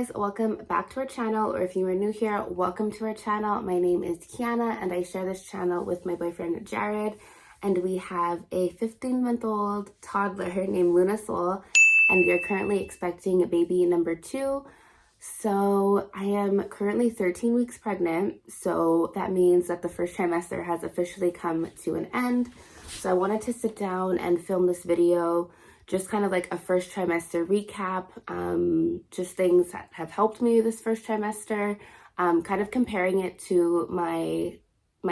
guys, welcome back to our channel, or if you are new here, welcome to our channel. My name is Kiana and I share this channel with my boyfriend Jared, and we have a 15-month-old toddler named Luna Soul, and we are currently expecting baby number 2. So I am currently 13 weeks pregnant, so that means that the first trimester has officially come to an end. So I wanted to sit down and film this video, just kind of like a first trimester recap, just things that have helped me this first trimester, kind of comparing it to my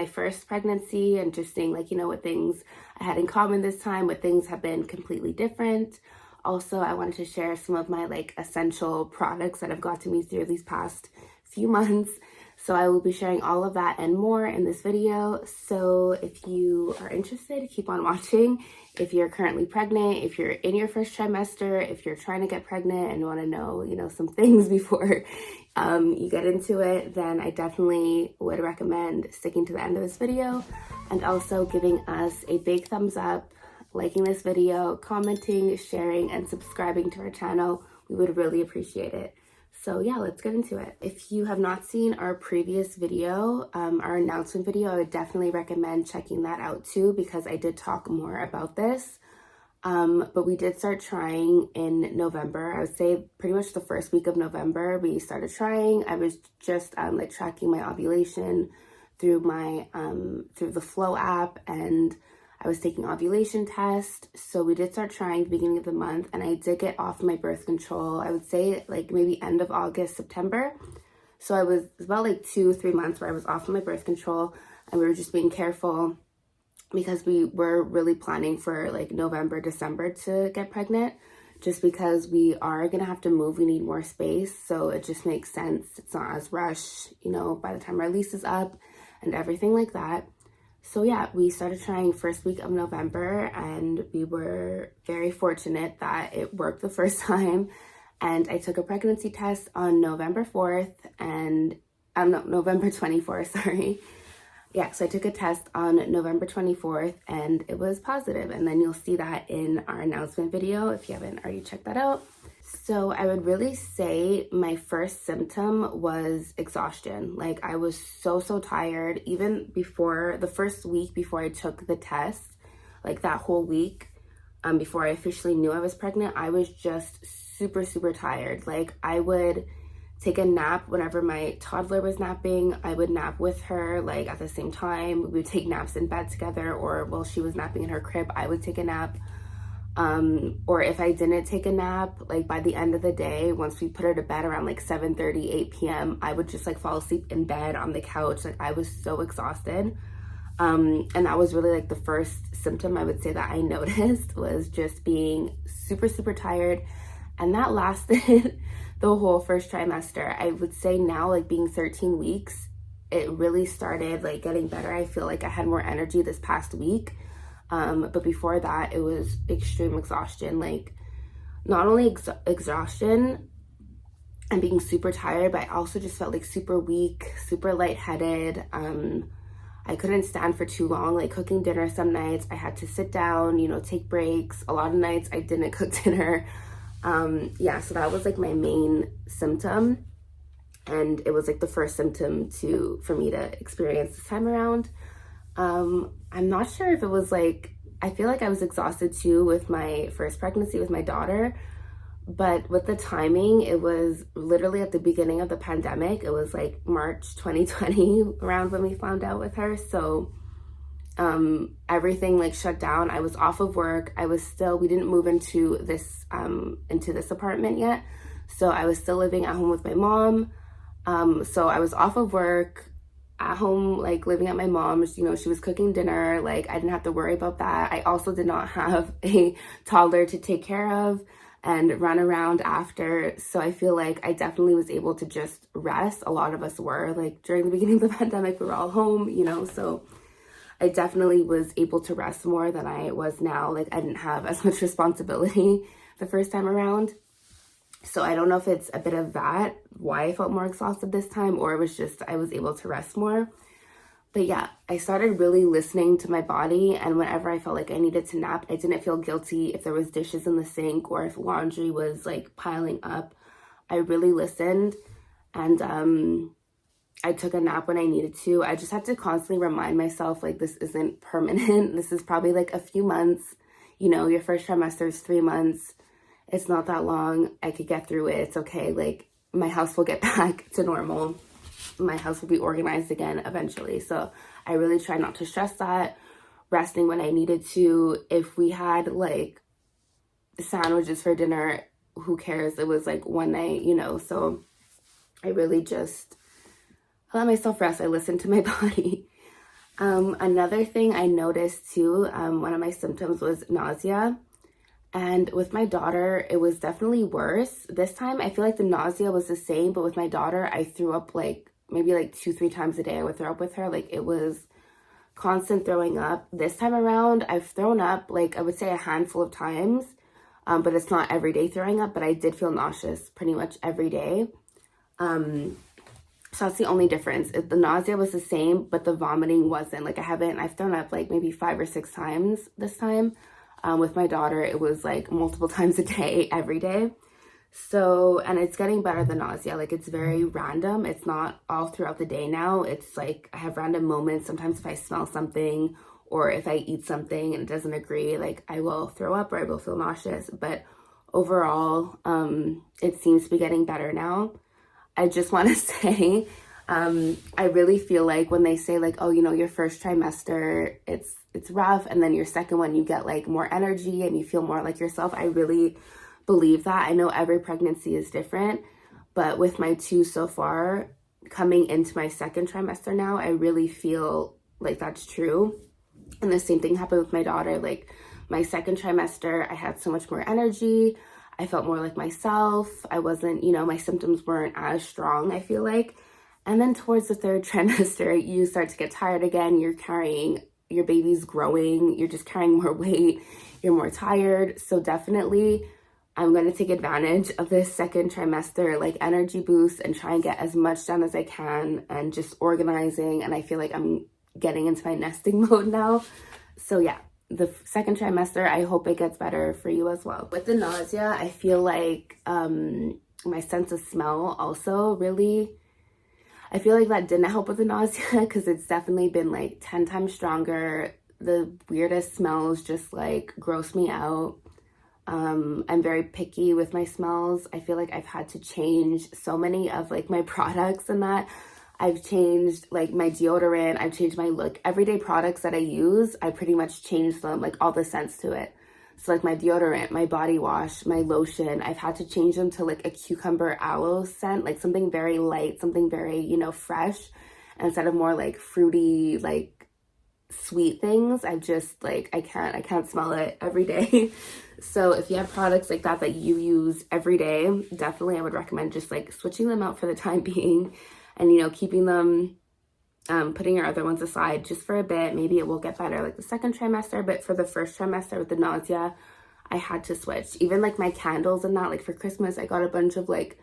first pregnancy and just seeing like, what things I had in common this time, what things have been completely different. Also, I wanted to share some of my like essential products that have gotten me through these past few months. So I will be sharing all of that and more in this video. So if you are interested, keep on watching. If you're currently pregnant, if you're in your first trimester, if you're trying to get pregnant and want to know, some things before you get into it, then I definitely would recommend sticking to the end of this video and also giving us a big thumbs up, liking this video, commenting, sharing, and subscribing to our channel. We would really appreciate it. So yeah, let's get into it. If you have not seen our previous video, our announcement video, I would definitely recommend checking that out too, because I did talk more about this. But we did start trying in November. I would say pretty much the first week of November, we started trying. I was just like tracking my ovulation through my through the Flow app, and I was taking ovulation tests. So we did start trying the beginning of the month, and I did get off my birth control, I would say like maybe end of August, September. So it was about like 2-3 months where I was off my birth control, and we were just being careful because we were really planning for like November, December to get pregnant, just because we are gonna have to move. We need more space. So it just makes sense. It's not as rushed, by the time our lease is up and everything like that. So yeah, we started trying first week of November, and we were very fortunate that it worked the first time. And I took a pregnancy test on November 4th and November 24th, sorry. Yeah, so I took a test on November 24th and it was positive. And then you'll see that in our announcement video if you haven't already checked that out. So I would really say my first symptom was exhaustion. Like I was so tired. Even before the first week before I took the test, like that whole week before I officially knew I was pregnant, I was just super tired. Like I would take a nap whenever my toddler was napping. I would nap with her like at the same time. We would take naps in bed together, or while she was napping in her crib, I would take a nap. Or if I didn't take a nap, like by the end of the day, once we put her to bed around like 7:30, 8 p.m., I would just like fall asleep in bed on the couch. Like I was so exhausted. And that was really like the first symptom I would say that I noticed, was just being super tired. And that lasted the whole first trimester. I would say now, like being 13 weeks, it really started like getting better. I feel like I had more energy this past week. But before that, it was extreme exhaustion. Like not only exhaustion and being super tired, but I also just felt like super weak, super lightheaded. I couldn't stand for too long, like cooking dinner. Some nights I had to sit down, take breaks. A lot of nights I didn't cook dinner. Yeah, so that was like my main symptom. And it was like the first symptom for me to experience this time around. I'm not sure if it was like, I feel like I was exhausted too with my first pregnancy with my daughter, but with the timing, it was literally at the beginning of the pandemic. It was like March 2020 around when we found out with her. So, everything like shut down. I was off of work. We didn't move into this apartment yet. So I was still living at home with my mom. So I was off of work, at home, like living at my mom's. She was cooking dinner. Like I didn't have to worry about that. I also did not have a toddler to take care of and run around after. So I feel like I definitely was able to just rest. A lot of us were, like during the beginning of the pandemic, we were all home, so I definitely was able to rest more than I was now. Like I didn't have as much responsibility the first time around. So I don't know if it's a bit of that, why I felt more exhausted this time, or it was just I was able to rest more. But yeah, I started really listening to my body, and whenever I felt like I needed to nap, I didn't feel guilty if there was dishes in the sink or if laundry was like piling up. I really listened, and I took a nap when I needed to. I just had to constantly remind myself, like, this isn't permanent. This is probably like a few months. You know, your first trimester is 3 months. It's not that long. I could get through it. It's okay. Like, my house will get back to normal. My house will be organized again eventually. So I really try not to stress that. Resting when I needed to. If we had like sandwiches for dinner, who cares? It was like one night, you know. So I really just let myself rest. I listened to my body. Another thing I noticed too, one of my symptoms was nausea. And with my daughter, it was definitely worse. This time, I feel like the nausea was the same, but with my daughter, I threw up like maybe like 2-3 times a day. I would throw up with her. Like, it was constant throwing up. This time around, I've thrown up like, I would say, a handful of times, but it's not everyday throwing up, but I did feel nauseous pretty much every day. So that's the only difference. The nausea was the same, but the vomiting wasn't. Like, I've thrown up like maybe 5 or 6 times this time. With my daughter, it was like multiple times a day, every day. So, and it's getting better, the nausea. Like, it's very random. It's not all throughout the day now. It's like I have random moments. Sometimes if I smell something or if I eat something and it doesn't agree, like, I will throw up or I will feel nauseous. But overall, it seems to be getting better now. I just want to say, I really feel like when they say like, oh, you know, your first trimester, it's rough, and then your second one, you get like more energy and you feel more like yourself. I really believe that. I know every pregnancy is different, but with my 2 so far, coming into my second trimester now, I really feel like that's true. And the same thing happened with my daughter. Like, my second trimester, I had so much more energy. I felt more like myself. I wasn't, you know, my symptoms weren't as strong, I feel like. And then towards the third trimester, you start to get tired again. Your baby's growing. You're just carrying more weight. You're more tired. So definitely, I'm going to take advantage of this second trimester, like, energy boost and try and get as much done as I can and just organizing. And I feel like I'm getting into my nesting mode now. So yeah, the second trimester, I hope it gets better for you as well. With the nausea, I feel like my sense of smell also really, I feel like that didn't help with the nausea because it's definitely been like 10 times stronger. The weirdest smells just like gross me out. I'm very picky with my smells. I feel like I've had to change so many of like my products and that. I've changed like my deodorant, I've changed my look. Everyday products that I use, I pretty much changed them, like all the scents to it. So like my deodorant, my body wash, my lotion, I've had to change them to like a cucumber aloe scent, like something very light, something very, you know, fresh, instead of more like fruity, like sweet things. I just like, I can't smell it every day. So if you have products like that you use every day, definitely I would recommend just like switching them out for the time being. And, you know, keeping them, putting your other ones aside just for a bit. Maybe it will get better like the second trimester, but for the first trimester with the nausea, I had to switch. Even like my candles and that, like for Christmas, I got a bunch of like,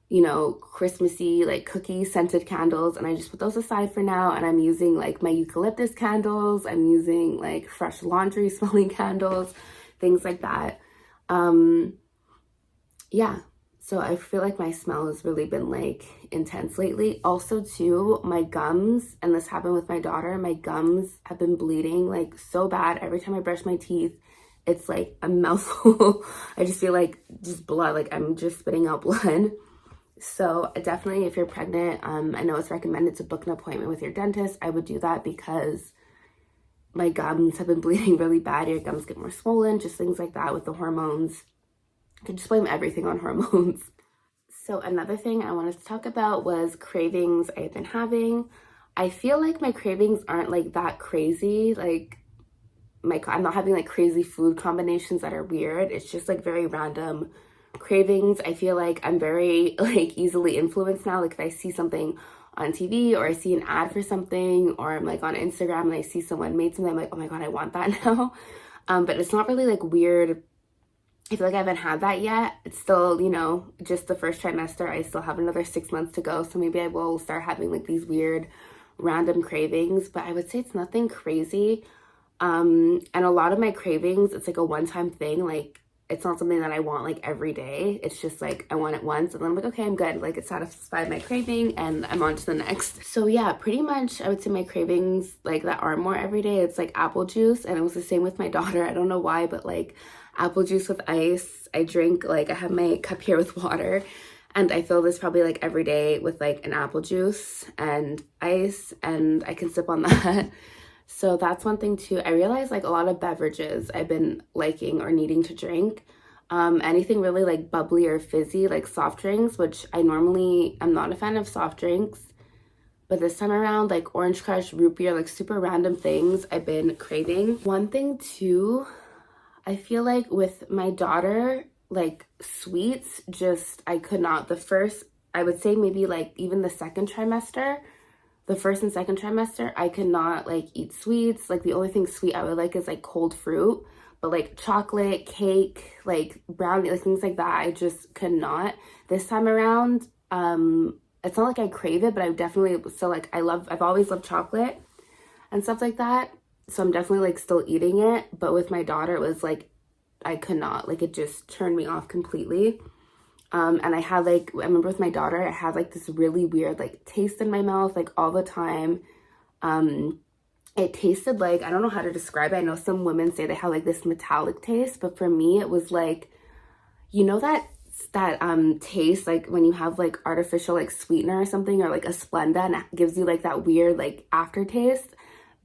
you know, Christmassy like cookie scented candles, and I just put those aside for now. And I'm using like my eucalyptus candles. I'm using like fresh laundry smelling candles, things like that. Yeah. So I feel like my smell has really been like intense lately. Also too, my gums, and this happened with my daughter, my gums have been bleeding like so bad. Every time I brush my teeth, it's like a mouthful. I just feel like just blood, like I'm just spitting out blood. So definitely if you're pregnant, I know it's recommended to book an appointment with your dentist. I would do that because my gums have been bleeding really bad. Your gums get more swollen, just things like that with the hormones. I could just blame everything on hormones. So another thing I wanted to talk about was cravings I've been having. I feel like my cravings aren't like that crazy. Like I'm not having like crazy food combinations that are weird. It's just like very random cravings. I feel like I'm very like easily influenced now. Like if I see something on TV or I see an ad for something, or I'm like on Instagram and I see someone made something, I'm like, oh my God, I want that now. But it's not really like weird. I feel like I haven't had that yet. It's still, you know, just the first trimester. I still have another 6 months to go. So maybe I will start having like these weird random cravings, but I would say it's nothing crazy. And a lot of my cravings, it's like a one-time thing. Like it's not something that I want like every day. It's just like I want it once and then I'm like, okay, I'm good. Like it satisfied my craving and I'm on to the next. So yeah, pretty much I would say my cravings like that are more every day. It's like apple juice, and it was the same with my daughter. I don't know why, but like apple juice with ice. I drink, like I have my cup here with water, and I fill this probably like every day with like an apple juice and ice, and I can sip on that. So that's one thing too. I realized like a lot of beverages I've been liking or needing to drink. Anything really like bubbly or fizzy, like soft drinks, which I'm not a fan of soft drinks. But this time around, like Orange Crush, root beer, like super random things I've been craving. One thing too, I feel like with my daughter, like sweets, just I could not. I would say maybe like even the first and second trimester, I could not like eat sweets. Like the only thing sweet I would like is like cold fruit, but like chocolate, cake, like brownie, like things like that, I just could not. This time around, it's not like I crave it, but I definitely still like, I've always loved chocolate and stuff like that. So I'm definitely like still eating it. But with my daughter, it was like, I could not, like it just turned me off completely. And I had like, I remember with my daughter, I had like this really weird like taste in my mouth like all the time. It tasted like, I don't know how to describe it. I know some women say they have like this metallic taste, but for me it was like, you know, that taste like when you have like artificial like sweetener or something, or like a Splenda, and it gives you like that weird like aftertaste.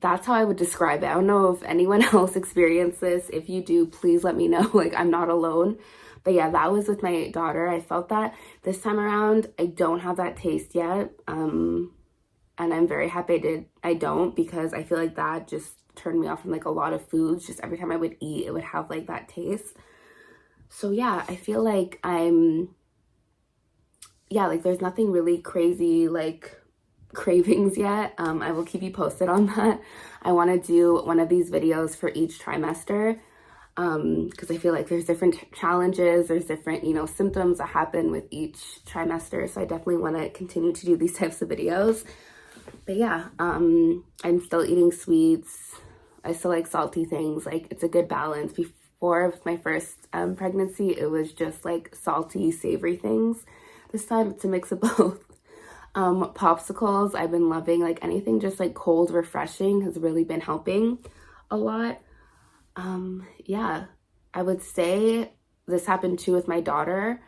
That's how I would describe it. I don't know if anyone else experienced this. If you do, please let me know. Like I'm not alone. But yeah, that was with my daughter. I felt that. This time around, I don't have that taste yet. And I'm very happy I don't, because I feel like that just turned me off from like a lot of foods. Just every time I would eat, it would have like that taste. So yeah, I feel like like there's nothing really crazy like cravings yet. I will keep you posted on that. I want to do one of these videos for each trimester, because I feel like there's different challenges, there's different, you know, symptoms that happen with each trimester. So I definitely want to continue to do these types of videos. But yeah, I'm still eating sweets. I still like salty things. Like it's a good balance. Before, with my first pregnancy, it was just like salty, savory things. This time it's a mix of both. Popsicles, I've been loving, like anything just like cold, refreshing has really been helping a lot. Yeah, I would say this happened too with my daughter,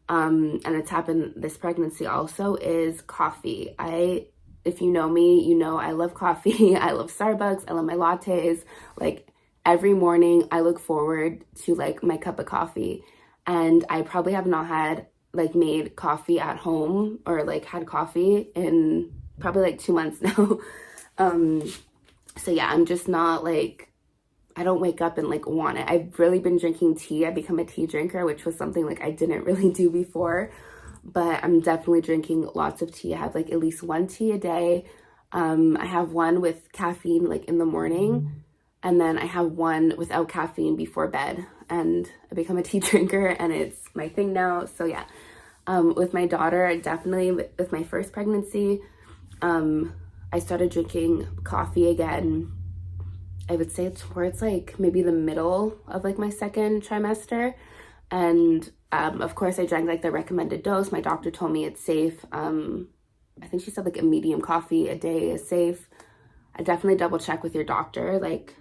and it's happened this pregnancy also, is coffee. If you know me, you know I love coffee. I love Starbucks. I love my lattes. Like every morning I look forward to like my cup of coffee, and I probably have not had like made coffee at home or like had coffee in probably like 2 months now. So yeah, I'm just not like, I don't wake up and like want it. I've really been drinking tea. I become a tea drinker, which was something like I didn't really do before, but I'm definitely drinking lots of tea. I have like at least one tea a day. I have one with caffeine like in the morning, and then I have one without caffeine before bed, and I become a tea drinker and it's my thing now. So yeah, with my daughter, definitely with my first pregnancy, I started drinking coffee again. I would say towards like maybe the middle of like my second trimester. And of course I drank like the recommended dose. My doctor told me it's safe. I think she said like a medium coffee a day is safe. I definitely double check with your doctor, like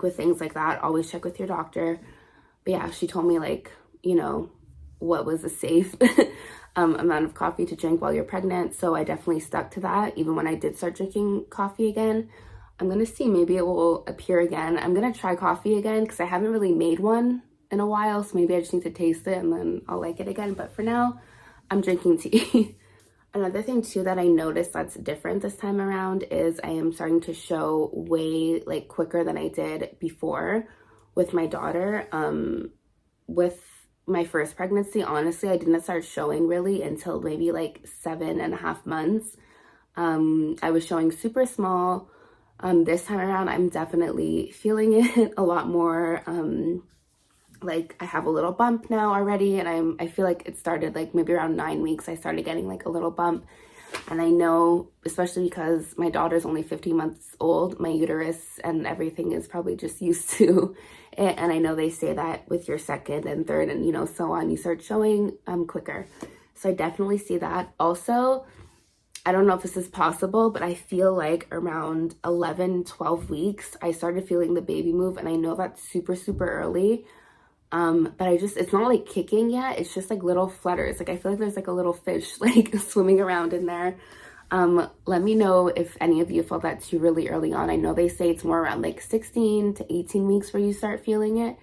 with things like that, always check with your doctor. But yeah, she told me like, you know, what was a safe amount of coffee to drink while you're pregnant. So I definitely stuck to that, even when I did start drinking coffee again. I'm gonna see, maybe it will appear again. I'm gonna try coffee again because I haven't really made one in a while, so maybe I just need to taste it and then I'll like it again. But for now, I'm drinking tea. Another thing too that I noticed that's different this time around is I am starting to show way like quicker than I did before with my daughter. With my first pregnancy, honestly, I didn't start showing really until maybe like 7.5 months. I was showing super small. This time around, I'm definitely feeling it a lot more. Like I have a little bump now already, and I feel like it started like maybe around 9 weeks. I started getting like a little bump, and I know, especially because my daughter's only 15 months old, my uterus and everything is probably just used to it. And I know they say that with your second and third and, you know, so on, you start showing quicker. So I definitely see that. Also, I don't know if this is possible, but I feel like around 11, 12 weeks, I started feeling the baby move. And I know that's super, super early. But it's not like kicking yet. It's just like little flutters. Like I feel like there's like a little fish like swimming around in there. Let me know if any of you felt that too really early on. I know they say it's more around like 16 to 18 weeks where you start feeling it.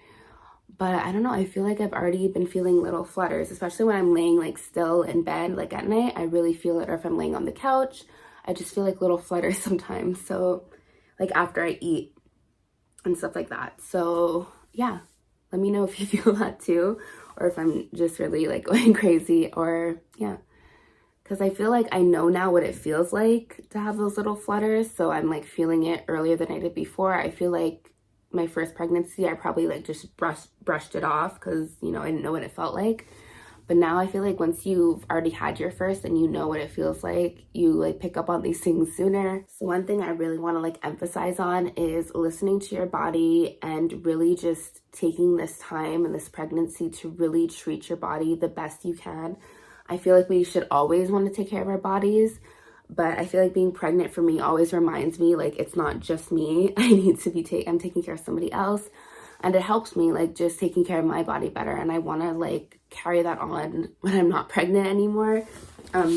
But I don't know. I feel like I've already been feeling little flutters, especially when I'm laying like still in bed, like at night. I really feel it. Or if I'm laying on the couch, I just feel like little flutters sometimes. So like after I eat and stuff like that. So yeah. Let me know if you feel that too, or if I'm just really like going crazy, or yeah. Because I feel like I know now what it feels like to have those little flutters. So I'm like feeling it earlier than I did before. I feel like my first pregnancy, I probably like just brushed it off because, you know, I didn't know what it felt like. But now I feel like once you've already had your first and you know what it feels like, you like pick up on these things sooner. So one thing I really want to like emphasize on is listening to your body and really just taking this time and this pregnancy to really treat your body the best you can. I feel like we should always want to take care of our bodies, but I feel like being pregnant for me always reminds me like it's not just me. I'm taking care of somebody else. And it helps me like just taking care of my body better. And I want to like carry that on when I'm not pregnant anymore.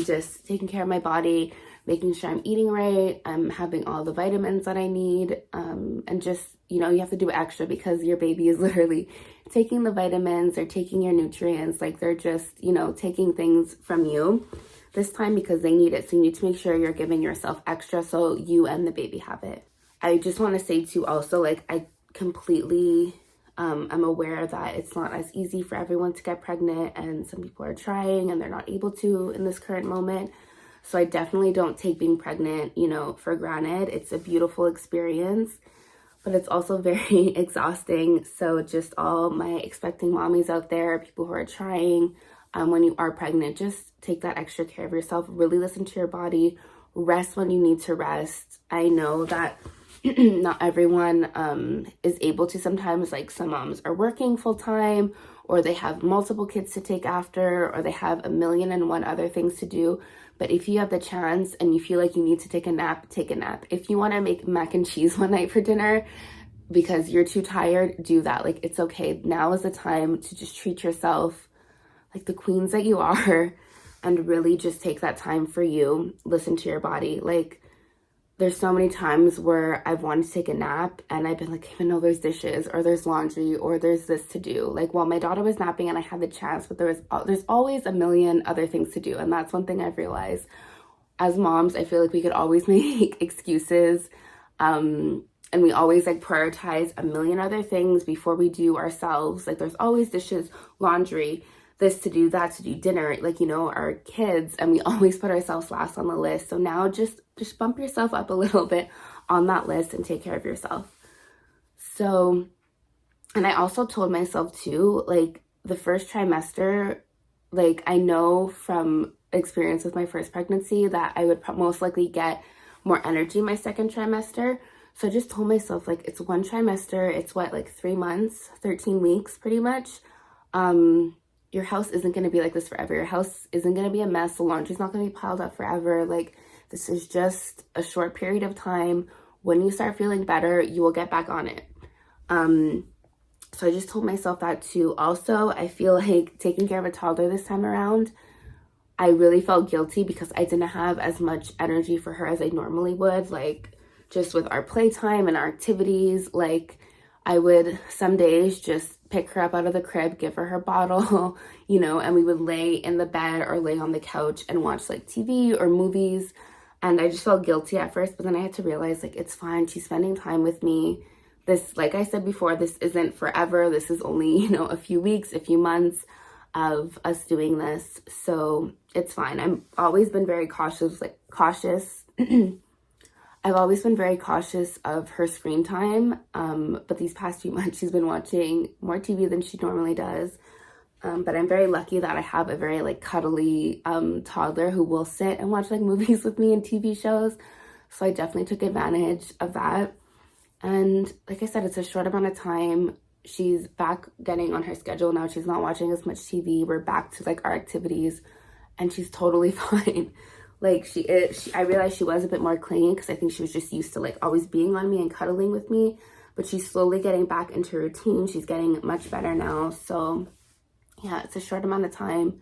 Just taking care of my body, making sure I'm eating right. I'm having all the vitamins that I need. And just, you know, you have to do extra because your baby is literally taking the vitamins, they're taking your nutrients. Like they're just, you know, taking things from you this time because they need it. So you need to make sure you're giving yourself extra so you and the baby have it. I just want to say too also, like I completely I'm aware that it's not as easy for everyone to get pregnant, and some people are trying and they're not able to in this current moment. So I definitely don't take being pregnant, you know, for granted. It's a beautiful experience, but it's also very exhausting. So just all my expecting mommies out there, people who are trying, when you are pregnant, just take that extra care of yourself. Really listen to your body. Rest when you need to rest. I know that not everyone is able to sometimes. Like some moms are working full time, or they have multiple kids to take after, or they have a million and one other things to do. But if you have the chance and you feel like you need to take a nap, take a nap. If you want to make mac and cheese one night for dinner because you're too tired, do that. Like it's okay. Now is the time to just treat yourself like the queens that you are and really just take that time for you. Listen to your body. Like there's so many times where I've wanted to take a nap and I've been like, even though there's dishes or there's laundry or there's this to do. Like while my daughter was napping and I had the chance, but there's always a million other things to do. And that's one thing I've realized. As moms, I feel like we could always make excuses. And we always like prioritize a million other things before we do ourselves. Like there's always dishes, laundry, this to do, that to do, dinner, like, you know, our kids, and we always put ourselves last on the list. So now just bump yourself up a little bit on that list and take care of yourself. So, and I also told myself too, like the first trimester, like I know from experience with my first pregnancy that I would most likely get more energy my second trimester. So I just told myself like, it's one trimester, it's what, like 3 months, 13 weeks pretty much. Your house isn't going to be like this forever. Your house isn't going to be a mess. The laundry's not going to be piled up forever. Like this is just a short period of time. When you start feeling better, you will get back on it. So I just told myself that too. Also, I feel like taking care of a toddler this time around, I really felt guilty because I didn't have as much energy for her as I normally would. Like just with our playtime and our activities, like I would some days just pick her up out of the crib, give her bottle, you know, and we would lay in the bed or lay on the couch and watch like TV or movies. And I just felt guilty at first, but then I had to realize like, it's fine. She's spending time with me. This, like I said before, this isn't forever. This is only, you know, a few weeks, a few months of us doing this. So it's fine. I've always been very cautious. I've always been very cautious of her screen time, but these past few months she's been watching more TV than she normally does. But I'm very lucky that I have a very like cuddly toddler who will sit and watch like movies with me and TV shows. So I definitely took advantage of that. And like I said, it's a short amount of time. she's back getting on her schedule now. She's not watching as much TV. We're back to like our activities, and she's totally fine. Like I realized she was a bit more clingy because I think she was just used to like always being on me and cuddling with me, but she's slowly getting back into routine. She's getting much better now. So yeah, it's a short amount of time.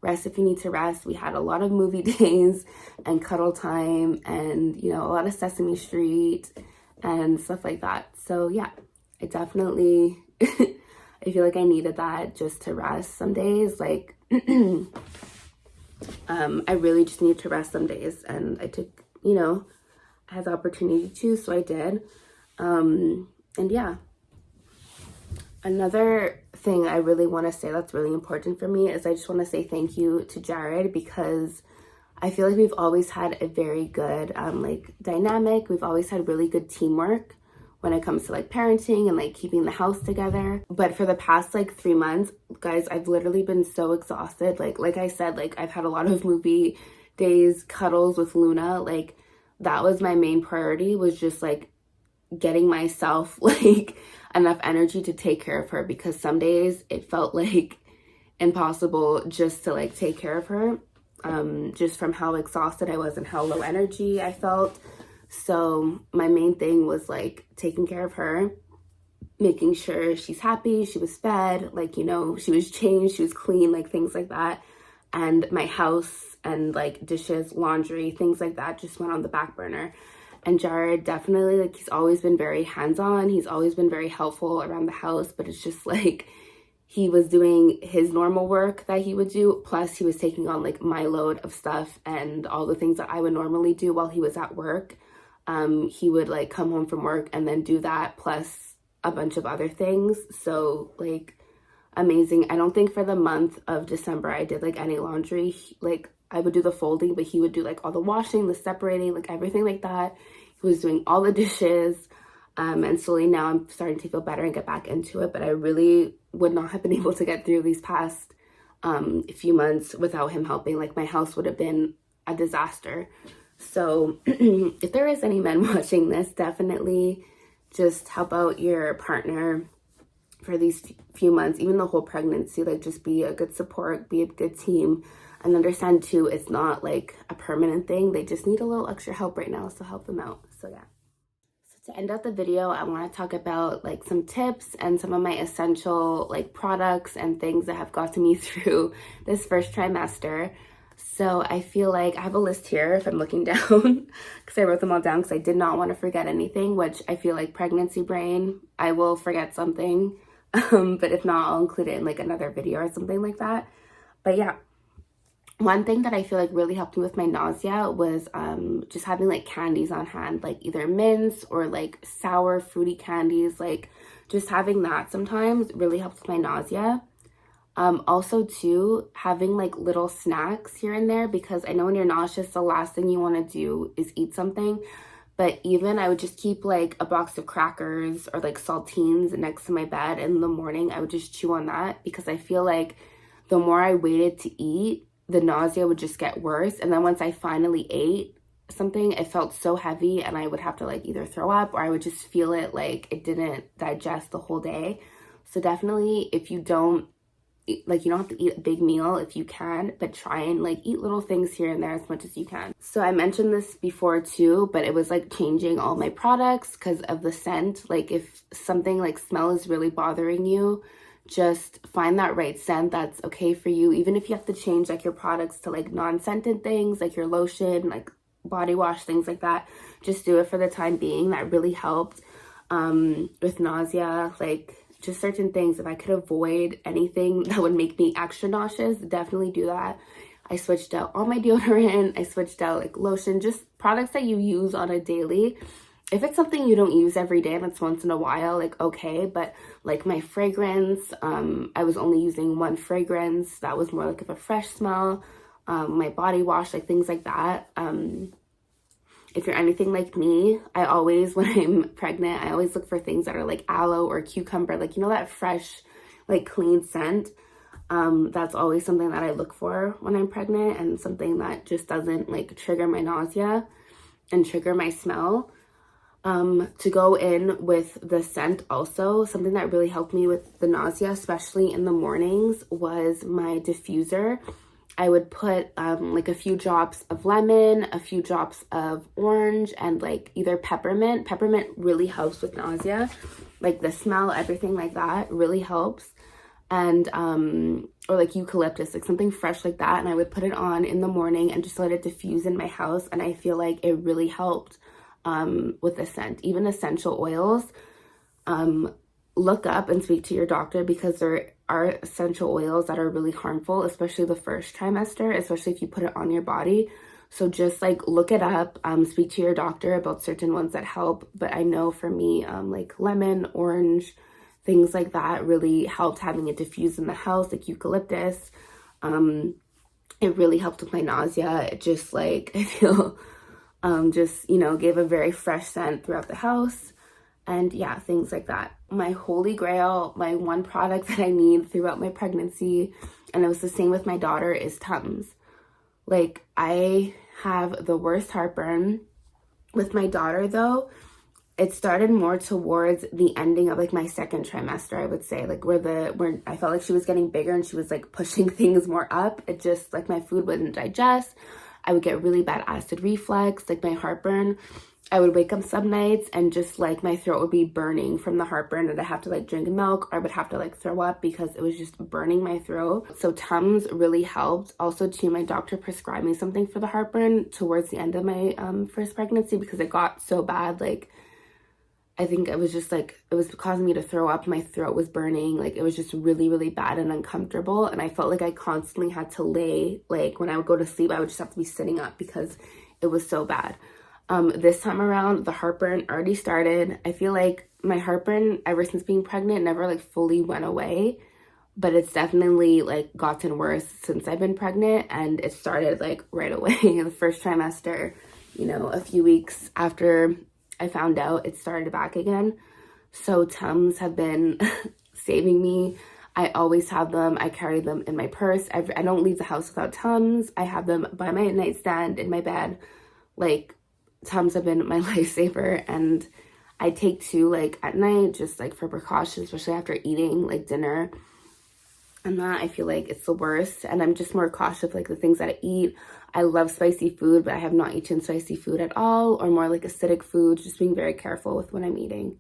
Rest if you need to rest. We had a lot of movie days and cuddle time and, you know, a lot of Sesame Street and stuff like that. So yeah, I definitely, I feel like I needed that just to rest some days. Like, I really just need to rest some days, and I took, you know, I had the opportunity to, so I did. And yeah, another thing I really want to say that's really important for me is I just want to say thank you to Jared, because I feel like we've always had a very good like dynamic. We've always had really good teamwork when it comes to like parenting and like keeping the house together. But for the past like 3 months, guys, I've literally been so exhausted. Like I said, like I've had a lot of movie days, cuddles with Luna. Like that was my main priority, was just like getting myself like enough energy to take care of her, because some days it felt like impossible just to like take care of her, just from how exhausted I was and how low energy I felt. So my main thing was like taking care of her, making sure she's happy, she was fed, like, you know, she was changed, she was clean, like things like that. And my house and like dishes, laundry, things like that just went on the back burner. And Jared definitely, like, he's always been very hands-on. He's always been very helpful around the house, but it's just like he was doing his normal work that he would do, plus he was taking on like my load of stuff and all the things that I would normally do while he was at work. He would like come home from work and then do that, plus a bunch of other things. So like amazing. I don't think for the month of December I did like any laundry. Like I would do the folding, but he would do like all the washing, the separating, like everything like that. He was doing all the dishes. And slowly now I'm starting to feel better and get back into it. But I really would not have been able to get through these past few months without him helping. Like my house would have been a disaster. So if there is any men watching this, definitely just help out your partner for these few months, even the whole pregnancy. Like just be a good support, be a good team, and understand too, it's not like a permanent thing. They just need a little extra help right now, so help them out. So yeah. So to end out the video, I want to talk about like some tips and some of my essential like products and things that have gotten me through this first trimester. So I feel like I have a list here if I'm looking down, because I wrote them all down because I did not want to forget anything, which I feel like pregnancy brain, I will forget something. But if not, I'll include it in like another video or something like that. But yeah, one thing that I feel like really helped me with my nausea was just having like candies on hand, like either mints or like sour fruity candies. Like just having that sometimes really helps with my nausea. Also too, having like little snacks here and there, because I know when you're nauseous, the last thing you want to do is eat something. But even I would just keep like a box of crackers or like saltines next to my bed, and in the morning I would just chew on that, because I feel like the more I waited to eat, the nausea would just get worse. And then once I finally ate something, it felt so heavy and I would have to like either throw up, or I would just feel it like it didn't digest the whole day. So definitely, if you don't like, you don't have to eat a big meal if you can, but try and like eat little things here and there as much as you can. So I mentioned this before too, but it was like changing all my products because of the scent. Like if something like smell is really bothering you, just find that right scent that's okay for you. Even if you have to change like your products to like non-scented things, like your lotion, like body wash, things like that, just do it for the time being. That really helped with nausea. Like just certain things, if I could avoid anything that would make me extra nauseous, definitely do that. I switched out all my deodorant, I switched out like lotion, just products that you use on a daily. If it's something you don't use every day and it's once in a while, like okay, but like my fragrance, I was only using one fragrance that was more like of a fresh smell. My body wash, like things like that. If you're anything like me, I always, when I'm pregnant, I always look for things that are like aloe or cucumber, like, you know, that fresh, like clean scent. That's always something that I look for when I'm pregnant, and something that just doesn't like trigger my nausea and trigger my smell. To go in with the scent also, something that really helped me with the nausea, especially in the mornings, was my diffuser. I would put like a few drops of lemon, a few drops of orange, and like either peppermint. Peppermint really helps with nausea. Like the smell, everything like that really helps. And or like eucalyptus, like something fresh like that. And I would put it on in the morning and just let it diffuse in my house. And I feel like it really helped with the scent. Even essential oils, look up and speak to your doctor, because there are essential oils that are really harmful, especially the first trimester, especially if you put it on your body. So just like look it up, speak to your doctor about certain ones that help. But I know for me, like lemon, orange, things like that really helped, having it diffused in the house, like eucalyptus. It really helped with my nausea. It just like, I feel just, you know, gave a very fresh scent throughout the house. And yeah, things like that. My holy grail, my one product that I need throughout my pregnancy, and it was the same with my daughter, is Tums. Like, I have the worst heartburn. With my daughter though, it started more towards the ending of like my second trimester, I would say, like where I felt like she was getting bigger and she was like pushing things more up. It just, like, my food wouldn't digest. I would get really bad acid reflux, like my heartburn. I would wake up some nights and just like my throat would be burning from the heartburn, and I'd have to like drink milk, or I would have to like throw up because it was just burning my throat. So Tums really helped. Also too, my doctor prescribed me something for the heartburn towards the end of my first pregnancy, because it got so bad. Like, I think it was just like, it was causing me to throw up. My throat was burning. Like, it was just really, really bad and uncomfortable. And I felt like I constantly had to lay, like when I would go to sleep, I would just have to be sitting up because it was so bad. This time around, the heartburn already started. I feel like my heartburn, ever since being pregnant, never like fully went away, but it's definitely like gotten worse since I've been pregnant. And it started like right away in the first trimester, you know, a few weeks after I found out, it started back again. So Tums have been saving me. I always have them. I carry them in my purse. I don't leave the house without Tums. I have them by my nightstand in my bed. Like, Tums have been my lifesaver, and I take 2 like at night, just like for precaution, especially after eating like dinner. And that, I feel like it's the worst, and I'm just more cautious of like the things that I eat. I love spicy food, but I have not eaten spicy food at all, or more like acidic food, just being very careful with what I'm eating.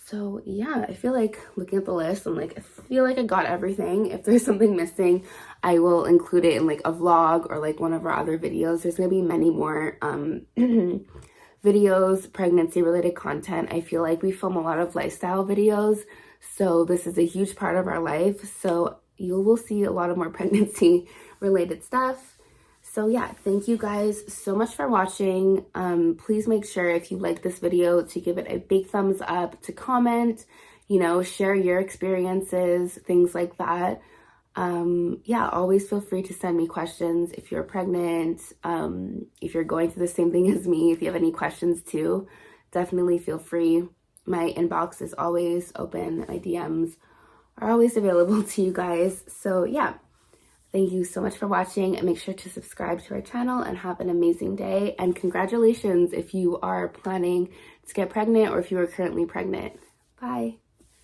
So yeah, I feel like looking at the list, I'm like, I feel like I got everything. If there's something missing, I will include it in like a vlog or like one of our other videos. There's gonna be many more videos, pregnancy related content. I feel like we film a lot of lifestyle videos, so this is a huge part of our life. So you will see a lot of more pregnancy related stuff. So yeah, thank you guys so much for watching. Please make sure, if you like this video, to give it a big thumbs up, to comment, you know, share your experiences, things like that. Yeah, always feel free to send me questions if you're pregnant, if you're going through the same thing as me. If you have any questions too, definitely feel free. My inbox is always open. My DMs are always available to you guys. So yeah, thank you so much for watching, and make sure to subscribe to our channel, and have an amazing day. And congratulations if you are planning to get pregnant, or if you are currently pregnant. Bye.